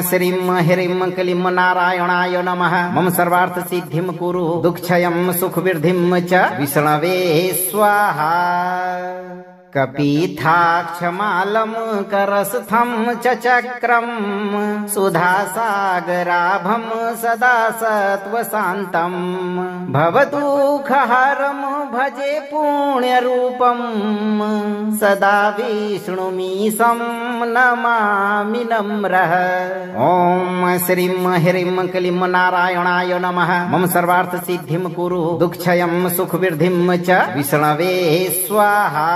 श्रीं ह्रीं क्लीं नारायणाय नमः। मम सर्वार्थ सिद्धिं कुरु दुःखक्षयं सुखवृद्धिं च विष्णवे स्वाहा। कपीथाक्षमालं करस्थं च चक्रं सुधासागराभं सदा सत्त्वशान्तं भवदुःखहरं भजे पुण्यरूपं सदा विष्णुमीशं नमामि नम्रः। ॐ श्रीं ह्रीं क्लीं नारायणाय नमः। मम सर्वार्थ सिद्धिं कुरु दुःखक्षयं सुखवृद्धिं च विष्णवे स्वाहा।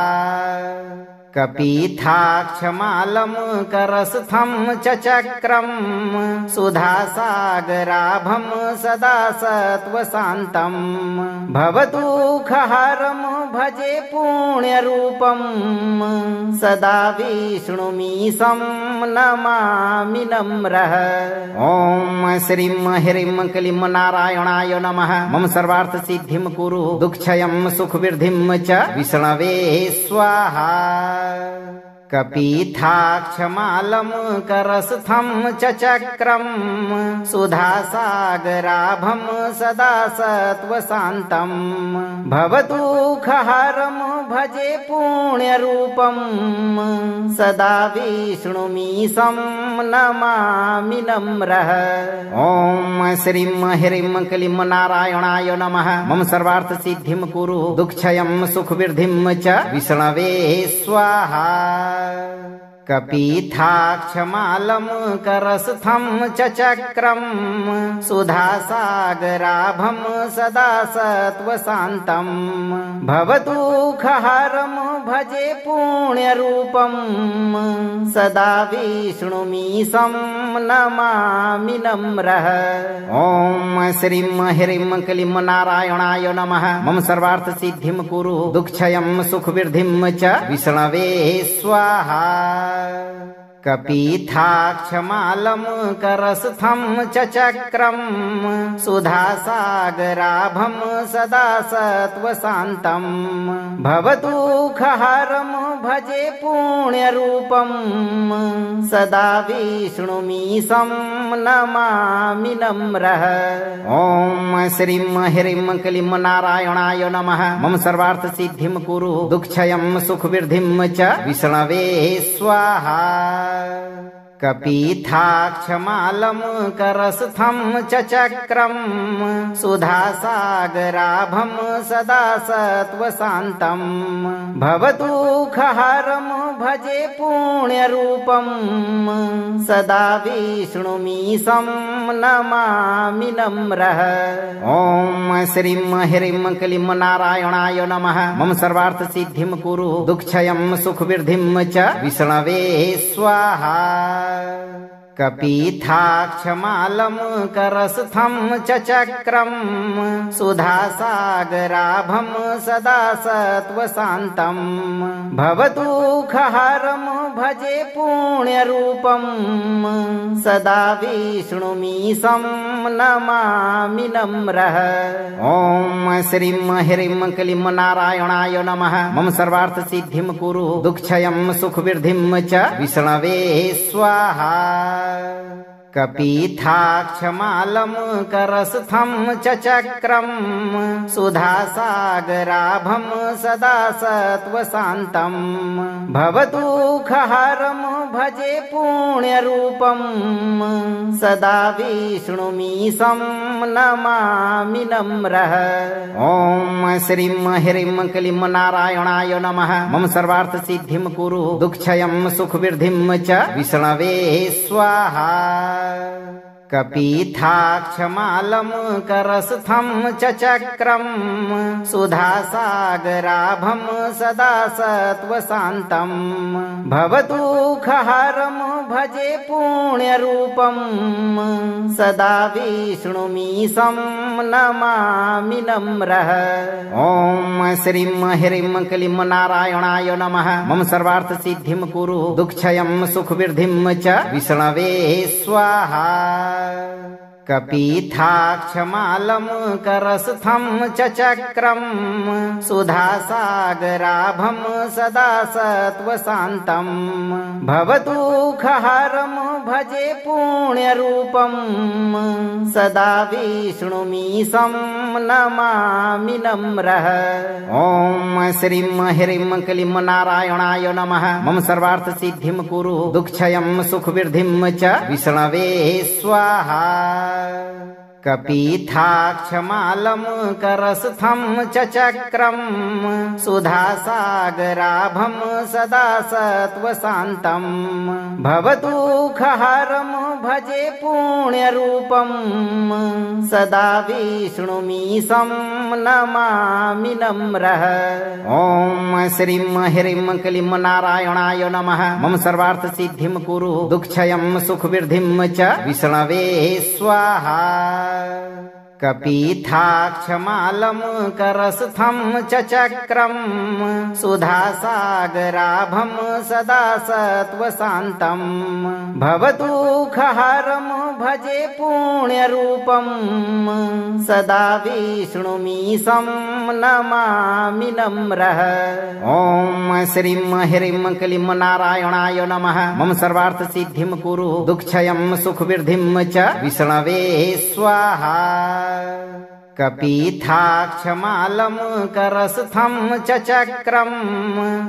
कपीथाक्षमालं करस्थं च चक्रं सुधासागराभं सदा सत्त्वशान्तं भवदुःखहरं भजे पुण्यरूपं सदा विष्णुमीशं नमामि नम्रः। ॐ श्रीं ह्रीं क्लीं नारायणाय नमः। मम सर्वार्थ सिद्धिं कुरु दुःखक्षयं सुखवृद्धिं च विष्णवे स्वाहा। कपीथाक्षमालं करस्थं च चक्रं सुधासागराभं सदा सत्त्वशान्तं भवदुःखहरं भजे पुण्यरूपं सदा विष्णुमीशं नमामि नम्रः। ॐ श्रीं ह्रीं क्लीं नारायणाय नमः। मम सर्वार्थसिद्धिं कुरु दुःखक्षयं सुखवृद्धिं च विष्णवे स्वाहा। कपीथाक्षमालं करस्थं च चक्रं सुधासागराभं सदा सत्त्वशान्तं भवदुःखहरं भजे पुण्यरूपं सदा विष्णुमीशं नमामि नम्रः। ॐ श्रीं ह्रीं क्लीं नारायणाय नमः। मम सर्वार्थसिद्धिं कुरु दुःखक्षयं सुखवृद्धिं च विष्णवे स्वाहा। कपीथाक्षमालं करस्थं च चक्रं सुधासागराभं सदा सत्त्वशान्तं भवदुःखहरं भजे पुण्यरूपं सदा विष्णुमीशं नमामि नम्रः। ॐ श्रीं ह्रीं क्लीं नारायणाय नमः। मम सर्वार्थसिद्धिं कुरु दुःखक्षयं सुखवृद्धिं च विष्णवे स्वाहा। कपीथाक्षमालं करस्थं च चक्रं सुधासागराभं सदा सत्त्वशान्तं भवदुःखहरं भजे पुण्यरूपं सदा विष्णुमीशं नमामि नम्रः। ॐ श्रीं ह्रीं क्लीं नारायणाय नमः। मम सर्वार्थसिद्धिं कुरु दुःखक्षयं सुखवृद्धिं च विष्णवे स्वाहा। कपीथाक्षमालं करस्थं च चक्रं सुधासागराभं सदा सत्त्वशान्तं भवदुःखहरं भजे पुण्यरूपं सदा विष्णुमीशं नमामि नम्रः। ॐ श्रीं ह्रीं क्लीं नारायणाय नमः। मम सर्वार्थसिद्धिं कुरु दुःखक्षयं सुखवृद्धिं च विष्णवे स्वाहा। कपीथाक्षमालं करस्थं च चक्रं सुधासागराभं सदा सत्त्वशान्तं भवदुःखहरं भजे पुण्यरूपं सदा विष्णुमीशं नमामि नम्रः। ॐ श्रीं ह्रीं क्लीं नारायणाय नमः। मम सर्वार्थसिद्धिं कुरु दुःखक्षयं सुखवृद्धिं च विष्णवे स्वाहा। कपीथाक्षमालं करस्थं च चक्रं सुधासागराभं सदा सत्त्वशान्तं भवदुःखहरं भजे पुण्यरूपं सदा विष्णुमीशं नमामि नम्रः। ॐ श्रीं ह्रीं क्लीं नारायणाय नमः। मम सर्वार्थसिद्धिं कुरु दुःखक्षयं सुखवृद्धिं च विष्णवे स्वाहा। कपीथाक्षमालं करस्थं च चक्रं सुधासागराभं सदा सत्त्वशान्तं भवदुःखहरं भजे पुण्यरूपं सदा विष्णुमीशं नमामि नम्रः। ॐ श्रीं ह्रीं क्लीं नारायणाय नमः। मम सर्वार्थसिद्धिं कुरु दुःखक्षयं सुखवृद्धिं च विष्णवे स्वाहा। कपीथाक्षमालं करस्थं च चक्रं सुधासागराभं सदा सत्त्वशान्तं भवदुःखहरं भजे पुण्यरूपं सदा विष्णुमीशं नमामि नम्रः। ॐ श्रीं ह्रीं क्लीं नारायणाय नमः। मम सर्वार्थसिद्धिं कुरु दुःखक्षयं सुखवृद्धिं च विष्णवे स्वाहा। कपीथाक्षमालं करस्थं च चक्रं सुधासागराभं सदा सत्त्वशान्तं भवदुःखहरं भजे पुण्यरूपं सदा विष्णुमीशं नमामि नम्रः। ॐ श्रीं ह्रीं क्लीं नारायणाय नमः। मम सर्वार्थ सिद्धिं कुरु दुःखक्षयं सुखवृद्धिं च विष्णवे स्वाहा। कपिथाक्षमालं करस्थं च चक्रं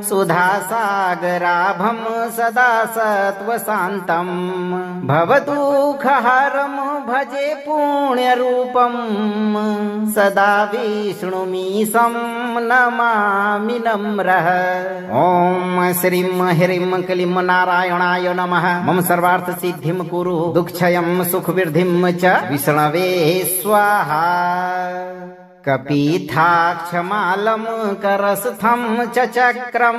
सुधासागराभं सदा सत्त्वशान्तं भवदुःखहरं भजे पुण्यरूपं सदा विष्णुमीशं नमामि नम्रः। ॐ श्रीं ह्रीं क्लीं नारायणाय नमः। मम सर्वार्थ सिद्धिं कुरु दुःखक्षयं सुखवृद्धिं च विष्णवे स्वाहा। कपिथाक्षमालं करस्थं च चक्रं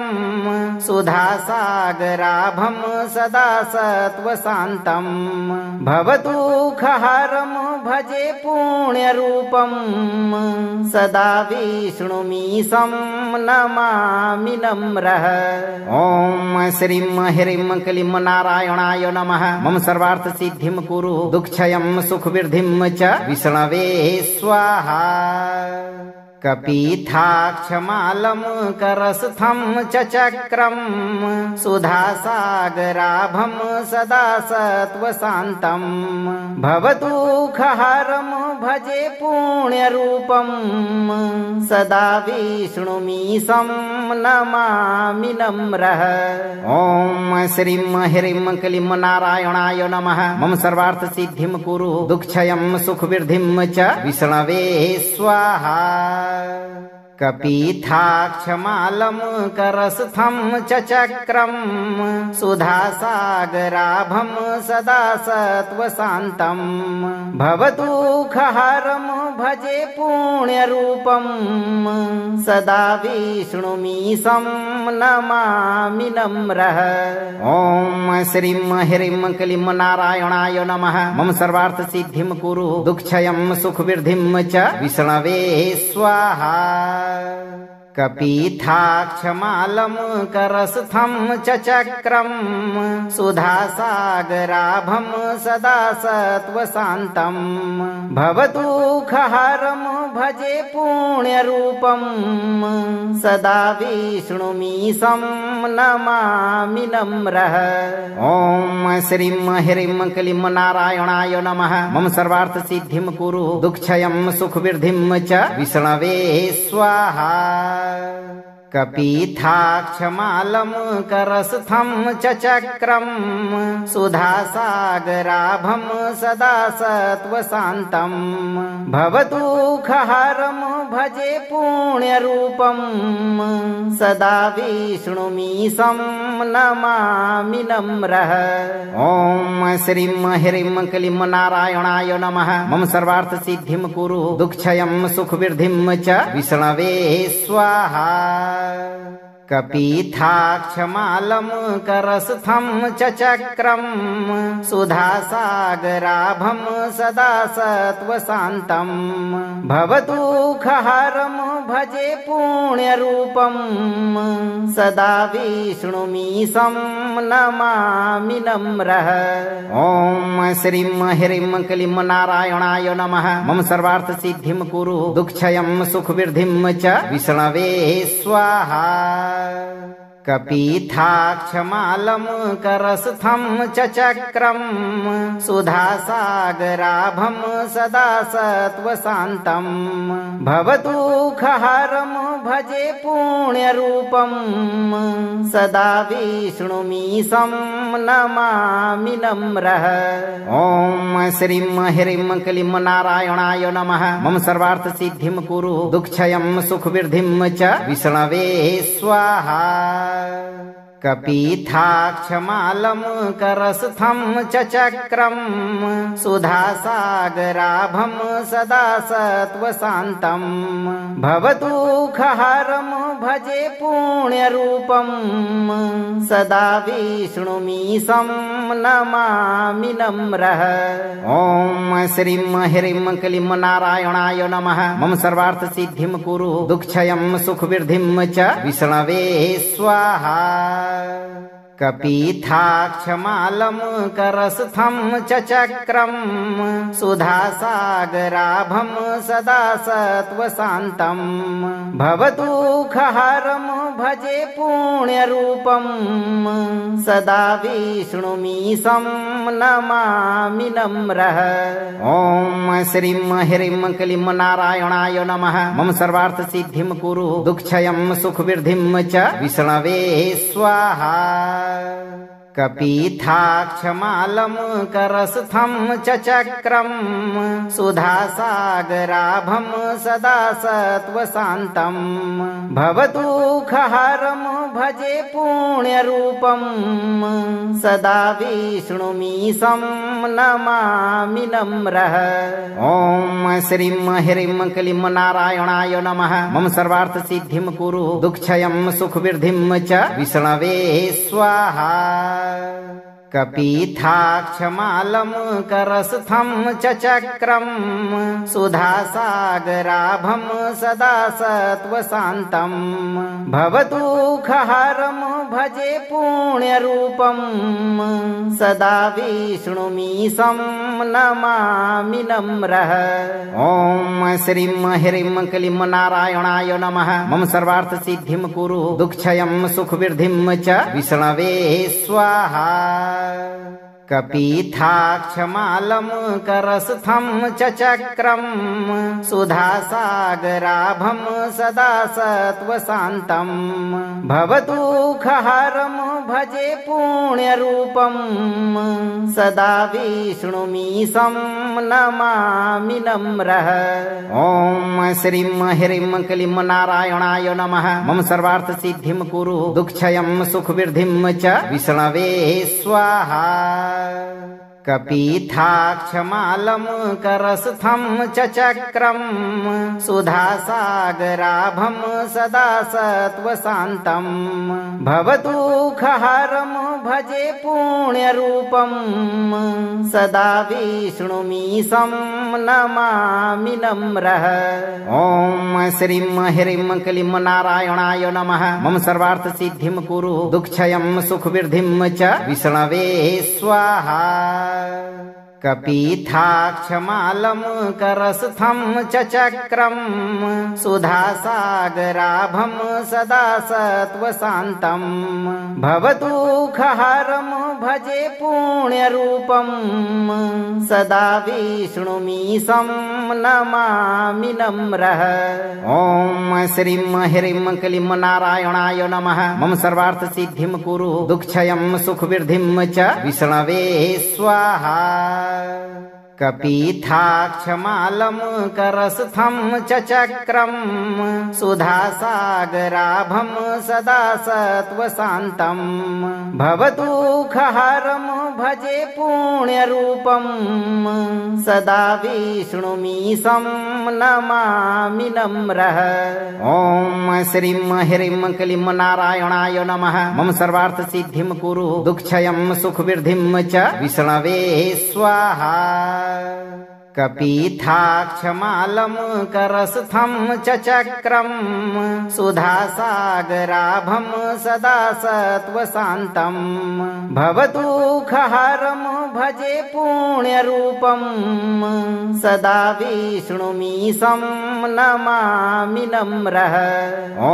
सुधासागराभं सदा सत्त्वशान्तं भवदुःखहरं भजे पुण्यरूपं सदा विष्णुमीशं नमामि नम्रः। ॐ श्रीं ह्रीं क्लीं नारायणाय नमः। मम सर्वार्थ सिद्धिं कुरु दुःखक्षयं सुखवृद्धिं च विष्णवे स्वाहा। कपिथाक्षमालं करस्थं च चक्रं सुधासागराभं सदा सत्त्वशान्तं भवदुःखहरं भजे पुण्यरूपं सदा विष्णुमीशं नमामि नम्रः। ॐ श्रीं ह्रीं क्लीं नारायणाय नमः। मम सर्वार्थ सिद्धिं कुरु दुःखक्षयं सुखवृद्धिं च विष्णवे स्वाहा। कपिथाक्षमालं करस्थं च चक्रं सुधासागराभं सदा सत्त्वशान्तं भवदुःखहरं भजे पुण्यरूपं सदा विष्णुमीशं नमामि नम्रः। ॐ श्रीं ह्रीं क्लीं नारायणाय नमः। मम सर्वार्थ सिद्धिं कुरु दुःखक्षयं सुखवृद्धिं च विष्णवे स्वाहा। कपिथाक्षमालं करस्थं च चक्रं सुधासागराभं सदा सत्त्वशान्तं भवदुःखहरं भजे पुण्यरूपं सदा विष्णुमीशं नमामि नम्रः। ॐ श्रीं ह्रीं क्लीं नारायणाय नमः। मम सर्वार्थ सिद्धिं कुरु दुःखक्षयं सुखवृद्धिं च विष्णवे स्वाहा। कपिथाक्षमालं करस्थं च चक्रं सुधासागराभं सदा सत्त्वशान्तं भवदुःखहरं भजे पुण्यरूपं सदा विष्णुमीशं नमामि नम्रः। ॐ श्रीं ह्रीं क्लीं नारायणाय नमः। मम सर्वार्थ सिद्धिं कुरु दुःखक्षयं सुखवृद्धिं च विष्णवे स्वाहा। कपिथाक्षमालं करस्थं च चक्रं सुधासागराभं सदा सत्त्वशान्तं भवदुःखहरं भजे पुण्यरूपं सदा विष्णुमीशं नमामि नम्रः। ॐ श्रीं ह्रीं क्लीं नारायणाय नमः। मम सर्वार्थ सिद्धिं कुरु दुःखक्षयं सुखवृद्धिं च विष्णवे स्वाहा। कपिथाक्षमालं करस्थं च चक्रं सुधासागराभं सदा सत्त्वशान्तं भवदुःखहरं भजे पुण्यरूपं सदा विष्णुमीशं नमामि नम्रः। ॐ श्रीं ह्रीं क्लीं नारायणाय नमः। मम सर्वार्थ सिद्धिं कुरु दुःखक्षयं सुखवृद्धिं च विष्णवे स्वाहा। कपिथाक्षमालं करस्थं च चक्रं सुधासागराभं सदा सत्त्वशान्तं भवदुःखहरं भजे पुण्यरूपं सदा विष्णुमीशं नमामि नम्रः। ॐ श्रीं ह्रीं क्लीं नारायणाय नमः। मम सर्वार्थ सिद्धिं कुरु दुःखक्षयं सुखवृद्धिं च विष्णवे स्वाहा। कपीथाक्षमालं करस्थं च चक्रं सुधासागराभं सदा सत्त्वशान्तं भवदुःखहरं भजे पुण्यरूपं सदा विष्णुमीशं नमामि नम्रः। ॐ श्रीं ह्रीं क्लीं नारायणाय नमः। मम सर्वार्थसिद्धिं कुरु दुःखक्षयं सुखवृद्धिं च विष्णवे स्वाहा। कपीथाक्षमालं करस्थं च चक्रं सुधासागराभं सदा सत्त्वशान्तं भवदुःखहरं भजे पुण्यरूपं सदा विष्णुमीशं नमामि नम्रः। ॐ श्रीं ह्रीं क्लीं नारायणाय नमः। मम सर्वार्थसिद्धिं कुरु दुःखक्षयं सुखवृद्धिं च विष्णवे स्वाहा। कपीथाक्षमालं करस्थं च चक्रं सुधासागराभं सदा सत्त्वशान्तं भवदुःखहरं भजे पुण्यरूपं सदा विष्णुमीशं नमामि नम्रः। ॐ श्रीं ह्रीं क्लीं नारायणाय नमः। मम सर्वार्थसिद्धिं कुरु दुःखक्षयं सुखवृद्धिं च विष्णवे स्वाहा। कपीथाक्षमालं करस्थं च चक्रं सुधासागराभं सदा सत्त्वशान्तं भवदुःखहरं भजे पुण्यरूपं सदा विष्णुमीशं नमामि नम्रः। ॐ श्रीं ह्रीं क्लीं नारायणाय नमः। मम सर्वार्थसिद्धिं कुरु दुःखक्षयं सुखवृद्धिं च विष्णवे स्वाहा। कपीथाक्षमालं करस्थं च चक्रं सुधासागराभं सदा सत्त्वशान्तं भवदुःखहरं भजे पुण्यरूपं सदा विष्णुमीशं नमामि नम्रः। ॐ श्रीं ह्रीं क्लीं नारायणाय नमः। मम सर्वार्थसिद्धिं कुरु दुःखक्षयं सुखवृद्धिं च विष्णवे स्वाहा। कपीथाक्षमालं करस्थं च चक्रं सुधासागराभं सदा सत्त्वशान्तं भवदुःखहरं भजे पुण्यरूपं सदा विष्णुमीशं नमामि नम्रः। ॐ श्रीं ह्रीं क्लीं नारायणाय नमः। मम सर्वार्थसिद्धिं कुरु दुःखक्षयं सुखवृद्धिं च विष्णवे स्वाहा। कपीथाक्षमालं करस्थं च चक्रं सुधासागराभं सदा सत्त्वशान्तं भवदुःखहरं भजे पुण्यरूपं सदा विष्णुमीशं नमामि नम्रः। ॐ श्रीं ह्रीं क्लीं नारायणाय नमः। मम सर्वार्थसिद्धिं कुरु दुःखक्षयं सुखवृद्धिं च विष्णवे स्वाहा। कपीथाक्षमालं करस्थं च चक्रं सुधासागराभं सदा सत्त्वशान्तं भवदुःखहरं भजे पुण्यरूपं सदा विष्णुमीशं नमामि नम्रः। ॐ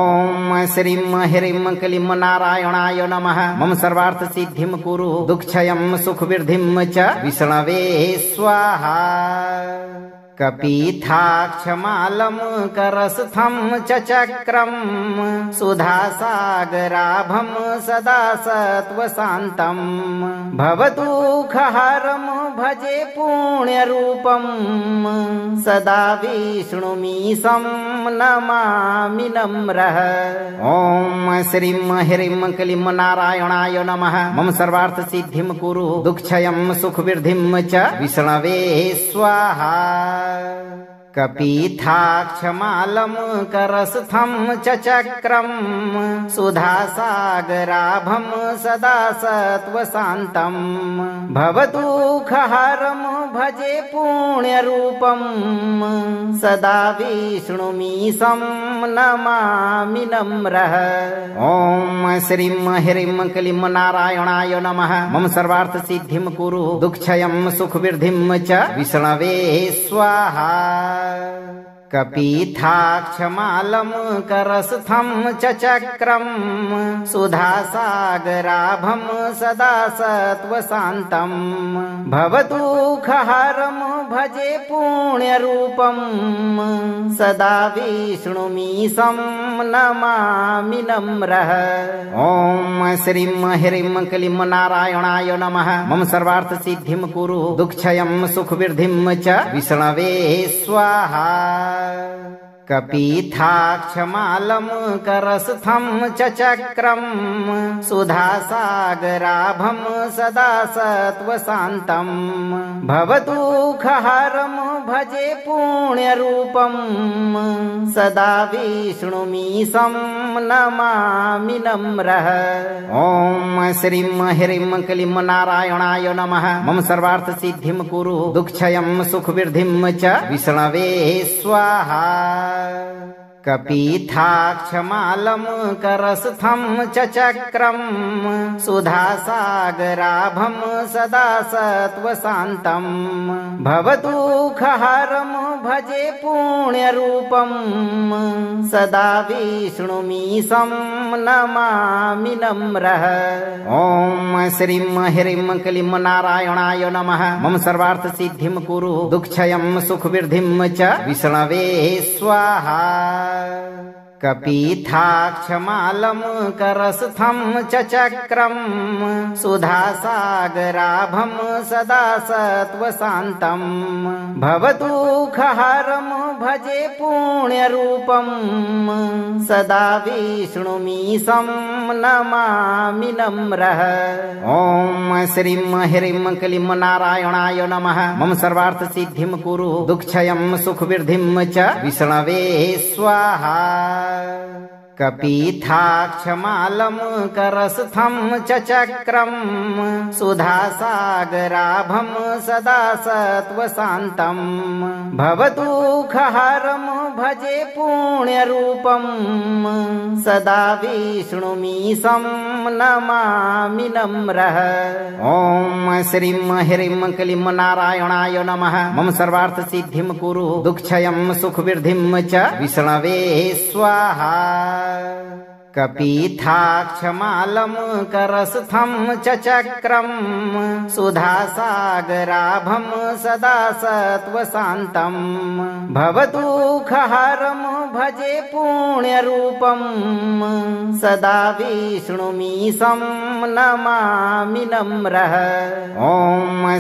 श्रीं ह्रीं क्लीं नारायणाय नमः। मम सर्वार्थसिद्धिं कुरु दुःखक्षयं सुखवृद्धिं च विष्णवे स्वाहा। कपीथाक्षमालं करस्थं च चक्रं सुधासागराभं सदा सत्त्वशान्तं भवदुःखहरं भजे पुण्यरूपं सदा विष्णुमीशं नमामि नम्रः। ॐ श्रीं ह्रीं क्लीं नारायणाय नमः। मम सर्वार्थसिद्धिं कुरु दुःखक्षयं सुखवृद्धिं च विष्णवे स्वाहा। कपीथाक्षमालं करस्थं च चक्रं सुधासागराभं सदा सत्त्वशान्तं भवदुःखहरं भजे पुण्यरूपं सदा विष्णुमीशं नमामि नम्रः। ॐ श्रीं ह्रीं क्लीं नारायणाय नमः। मम सर्वार्थ सिद्धिं कुरु दुःखक्षयं सुखवृद्धिं च विष्णवे स्वाहा। कपिथाक्षमालं करस्थं च चक्रं सुधासागराभं सदा सत्त्वशान्तं भवदुःखहरं भजे पुण्यरूपं सदा विष्णुमीशं नमामि नम्रः। ॐ श्रीं ह्रीं क्लीं नारायणाय नमः। मम सर्वार्थ सिद्धिं कुरु दुःखक्षयं सुखवृद्धिं च विष्णवे स्वाहा। कपिथाक्षमालं करस्थं च चक्रं सुधासागराभं सदा सत्त्वशान्तं भवदुःखहरं भजे पुण्यरूपं सदा विष्णुमीशं नमामि नम्रः। ॐ श्रीं ह्रीं क्लीं नारायणाय नमः। मम सर्वार्थ सिद्धिं कुरु दुःखक्षयं सुखवृद्धिं च विष्णवे स्वाहा। कपिथाक्षमालं करस्थं च चक्रं सुधासागराभं सदा सत्त्वशान्तं भवदुःखहरं भजे पुण्यरूपं सदा विष्णुमीशं नमामि नम्रः। ॐ श्रीं ह्रीं क्लीं नारायणाय नमः। मम सर्वार्थ सिद्धिं कुरु दुःखक्षयं सुखवृद्धिं च विष्णवे स्वाहा। कपिथाक्षमालं करस्थं च चक्रं सुधासागराभं सदा सत्त्वशान्तं भवदुःखहरं भजे पुण्यरूपं सदा विष्णुमीशं नमामि नम्रः। ॐ श्रीं ह्रीं क्लीं नारायणाय नमः। मम सर्वार्थ सिद्धिं कुरु दुःखक्षयं सुखवृद्धिं च विष्णवे स्वाहा। कपिथाक्षमालं करस्थं च चक्रं सुधासागराभं सदा सत्त्वशान्तं भवदुःखहरं भजे पुण्यरूपं सदा विष्णुमीशं नमामि नम्रः। ॐ श्रीं ह्रीं क्लीं नारायणाय नमः। मम सर्वार्थ सिद्धिं कुरु दुःखक्षयं सुखवृद्धिं च विष्णवे स्वाहा। कपिथाक्षमालं करस्थं च चक्रं सुधासागराभं सदा सत्त्वशान्तं भवदुःखहरं भजे पुण्यरूपं सदा विष्णुमीशं नमामि नम्रः। ॐ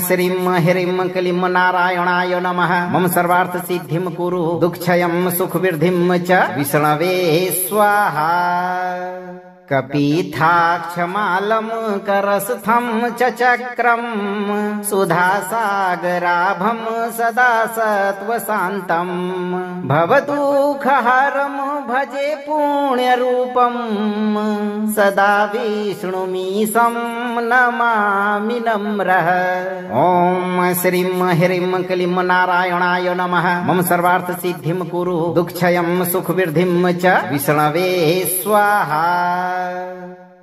श्रीं ह्रीं क्लीं नारायणाय नमः। मम सर्वार्थ सिद्धिं कुरु दुःखक्षयं सुखवृद्धिं च विष्णवे स्वाहा। कपिथाक्षमालं करस्थं च चक्रं सुधासागराभं सदा सत्त्वशान्तं भवदुःखहरं भजे पुण्यरूपं सदा विष्णुमीशं नमामि नम्रः। ॐ श्रीं ह्रीं क्लीं नारायणाय नमः। मम सर्वार्थ सिद्धिं कुरु दुःखक्षयं सुखवृद्धिं च विष्णवे स्वाहा।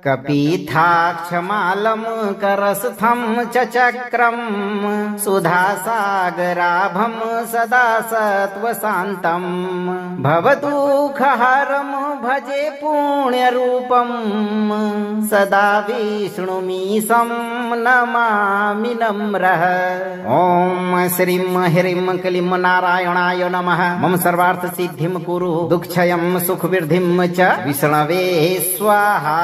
कपिथाक्षमालं करस्थं च चक्रं सुधासागराभं सदा सत्त्वशान्तं भवदुःखहरं भजे पुण्यरूपं सदा विष्णुमीशं नमामि नम्रः। ॐ श्रीं ह्रीं क्लीं नारायणाय नमः। मम सर्वार्थ सिद्धिं कुरु दुःखक्षयं सुखवृद्धिं च विष्णवे स्वाहा।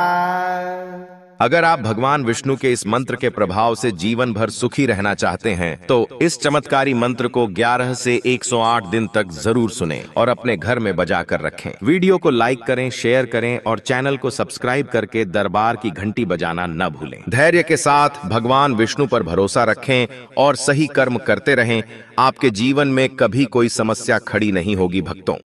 अगर आप भगवान विष्णु के इस मंत्र के प्रभाव से जीवन भर सुखी रहना चाहते हैं तो इस चमत्कारी मंत्र को 11 से 108 दिन तक जरूर सुनें और अपने घर में बजा कर रखें। वीडियो को लाइक करें, शेयर करें और चैनल को सब्सक्राइब करके दरबार की घंटी बजाना न भूलें। धैर्य के साथ भगवान विष्णु पर भरोसा रखें और सही कर्म करते रहें। आपके जीवन में कभी कोई समस्या खड़ी नहीं होगी भक्तों।